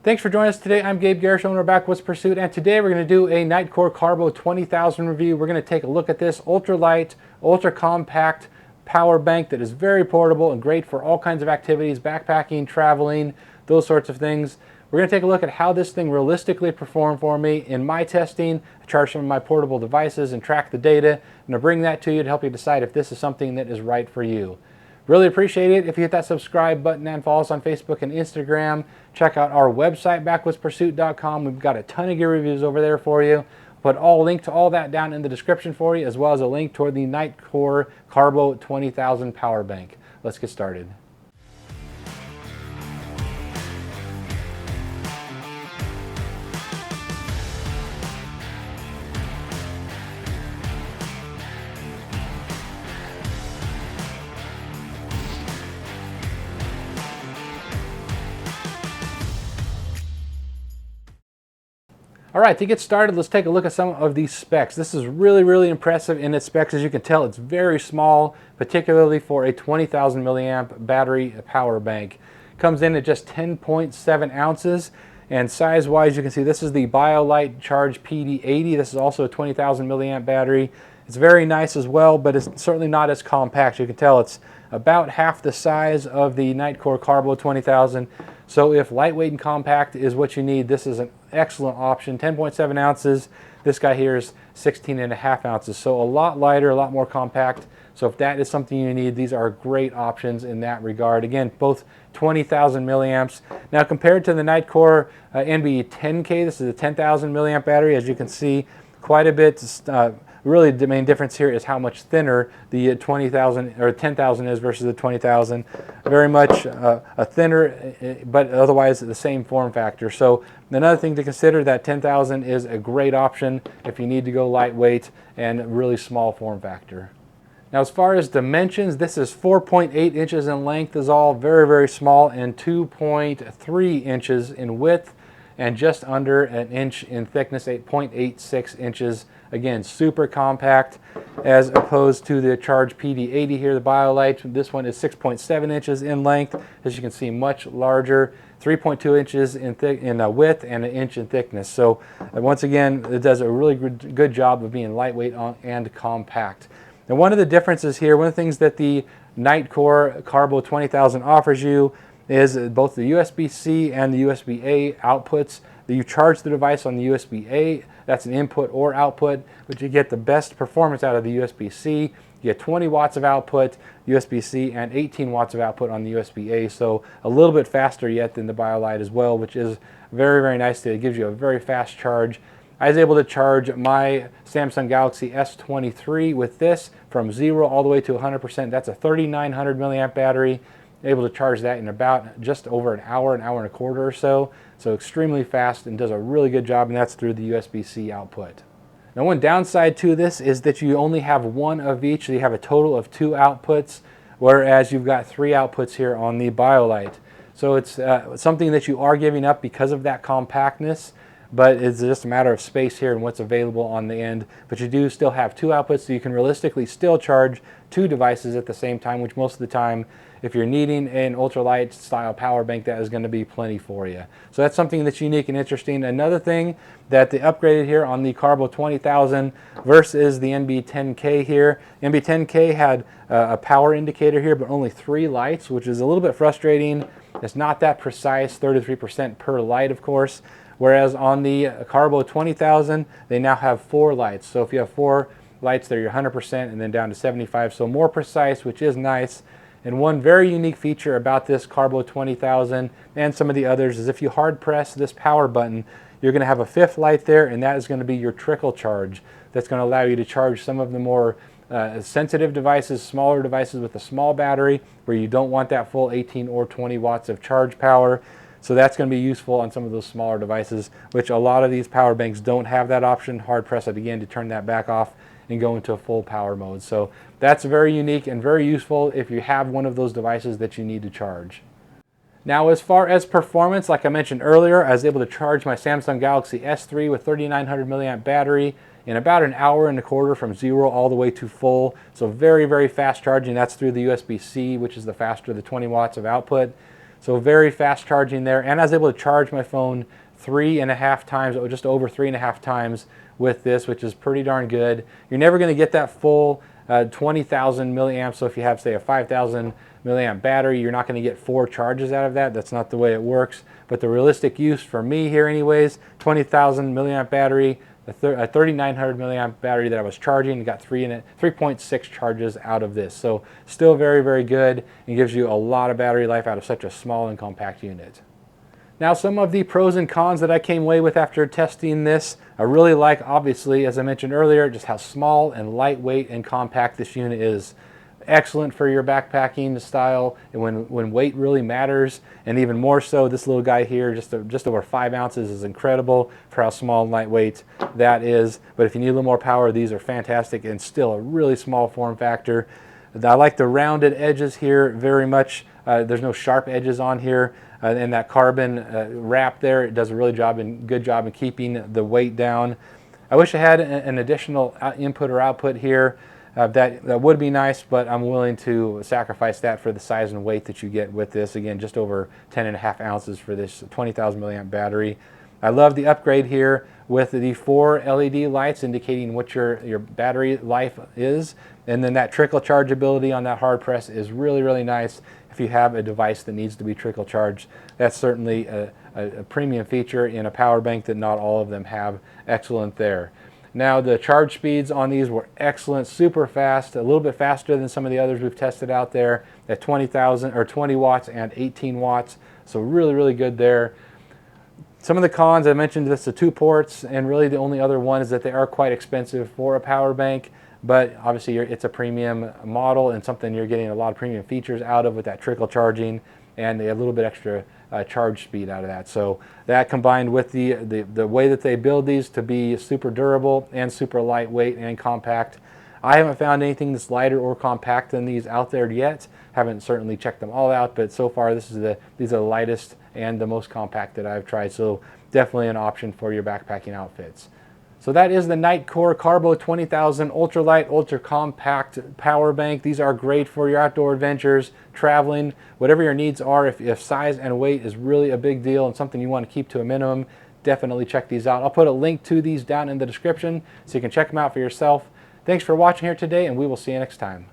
Thanks for joining us today. I'm Gabe Garish, owner of Backwoods Pursuit, and today we're going to do a Nitecore Carbo 20,000 review. We're going to take a look at this ultralight, ultra compact power bank that is very portable and great for all kinds of activities, backpacking, traveling, those sorts of things. We're going to take a look at how this thing realistically performed for me in my testing. I charge some of my portable devices and track the data. I'm going to bring that to you to help you decide if this is something that is right for you. Really appreciate it if you hit that subscribe button and follow us on Facebook and Instagram. Check out our website, backwoodspursuit.com. We've got a ton of gear reviews over there for you. Put link to all that down in the description for you, as well as a link toward the Nitecore Carbo 20,000 power bank. Let's get started. All right, to get started, let's take a look at some of these specs. This is really impressive in its specs. As you can tell, it's very small, particularly for a 20,000 milliamp battery power bank. Comes in at just 10.7 ounces, and size-wise, you can see this is the Biolite PD 80. This is also a 20,000 milliamp battery. It's very nice as well, but it's certainly not as compact. You can tell it's about half the size of the Nitecore Carbo 20,000. So if lightweight and compact is what you need, this is an excellent option. 10.7 ounces. This guy here is 16.5 ounces. So a lot lighter, a lot more compact. So if that is something you need, these are great options in that regard. Again, both 20,000 milliamps. Now compared to the Nitecore NB10K, this is a 10,000 milliamp battery. As you can see, quite a bit. Really, the main difference here is how much thinner the 20,000 or 10,000 is versus the 20,000. Very much a thinner, but otherwise the same form factor. So another thing to consider, that 10,000 is a great option if you need to go lightweight and really small form factor. Now, as far as dimensions, this is 4.8 inches in length, is all very small, and 2.3 inches in width, and just under an inch in thickness, 8.86 inches. Again, super compact as opposed to the Charge PD 80 here, the Biolite. This one is 6.7 inches in length. As you can see, much larger, 3.2 inches in width and an inch in thickness. So once again, it does a really good job of being lightweight and compact. Now, one of the differences here, one of the things that the Nitecore Carbo 20,000 offers you is both the USB-C and the USB-A outputs. You charge the device on the USB-A, that's an input or output, but you get the best performance out of the USB-C. You get 20 watts of output USB-C and 18 watts of output on the USB-A, so a little bit faster yet than the Biolite as well, which is very nice. It gives you a very fast charge. I was able to charge my Samsung Galaxy S23 with this from 0 all the way to 100%. That's a 3,900 milliamp battery. Able to charge that in about just over an hour and a quarter or so. So extremely fast and does a really good job, and that's through the USB-C output. Now, one downside to this is that you only have one of each. So you have a total of 2 outputs, whereas you've got 3 outputs here on the Biolite. So it's something that you are giving up because of that compactness, but it's just a matter of space here and what's available on the end. But you do still have 2 outputs, so you can realistically still charge 2 devices at the same time, which most of the time, if you're needing an ultralight style power bank, that is going to be plenty for you. So that's something that's unique and interesting. Another thing that they upgraded here on the Carbo 20,000 versus the NB10K here. NB10K had a power indicator here, but only 3 lights, which is a little bit frustrating. It's not that precise, 33% per light, of course. Whereas on the Carbo 20,000, they now have 4 lights. So if you have 4 lights there, you're 100% and then down to 75. So more precise, which is nice. And one very unique feature about this Carbo 20,000 and some of the others is if you hard press this power button, you're going to have a 5th light there, and that is going to be your trickle charge. That's going to allow you to charge some of the more sensitive devices, smaller devices with a small battery where you don't want that full 18 or 20 watts of charge power. So that's going to be useful on some of those smaller devices, which a lot of these power banks don't have that option. Hard press it again to turn that back off and go into a full power mode. So that's very unique and very useful if you have one of those devices that you need to charge. Now, as far as performance, like I mentioned earlier, I was able to charge my Samsung Galaxy S3 with 3,900 milliamp battery in about an hour and a quarter from 0 all the way to full. So very fast charging. That's through the USB-C, which is the faster, the 20 watts of output. So very fast charging there, and I was able to charge my phone 3.5 times, or just over 3.5 times with this, which is pretty darn good. You're never going to get that full 20,000 milliamps. So if you have, say, a 5,000 milliamp battery, you're not going to get 4 charges out of that. That's not the way it works. But the realistic use for me here anyways, 20,000 milliamp battery, a 3,900 milliamp battery that I was charging, got 3.6 charges out of this. So still very, very good, and gives you a lot of battery life out of such a small and compact unit. Now, some of the pros and cons that I came away with after testing this. I really like, obviously, as I mentioned earlier, just how small and lightweight and compact this unit is. Excellent for your backpacking style, and when weight really matters, and even more so, this little guy here, just over 5 ounces, is incredible for how small and lightweight that is. But if you need a little more power, these are fantastic, and still a really small form factor. I like the rounded edges here very much. There's no sharp edges on here. And that carbon wrap there, it does a really good job in keeping the weight down. I wish I had an additional input or output here. That would be nice, but I'm willing to sacrifice that for the size and weight that you get with this. Again, just over 10.5 ounces for this 20,000 milliamp battery. I love the upgrade here with the 4 LED lights indicating what your battery life is. And then that trickle charge ability on that hard press is really, really nice. If you have a device that needs to be trickle charged, that's certainly a premium feature in a power bank that not all of them have. Excellent there. Now, the charge speeds on these were excellent, super fast, a little bit faster than some of the others we've tested out there at 20 watts and 18 watts. So really, really good there. Some of the cons, I mentioned this, the 2 ports, and really the only other one is that they are quite expensive for a power bank. But obviously it's a premium model and something you're getting a lot of premium features out of with that trickle charging and a little bit extra charge speed out of that. So that combined with the way that they build these to be super durable and super lightweight and compact. I haven't found anything that's lighter or compact than these out there yet. Haven't certainly checked them all out, but so far these are the lightest and the most compact that I've tried. So definitely an option for your backpacking outfits. So that is the Nitecore Carbo 20,000 Ultralight Ultra Compact Power Bank. These are great for your outdoor adventures, traveling, whatever your needs are. If size and weight is really a big deal and something you want to keep to a minimum, definitely check these out. I'll put a link to these down in the description so you can check them out for yourself. Thanks for watching here today, and we will see you next time.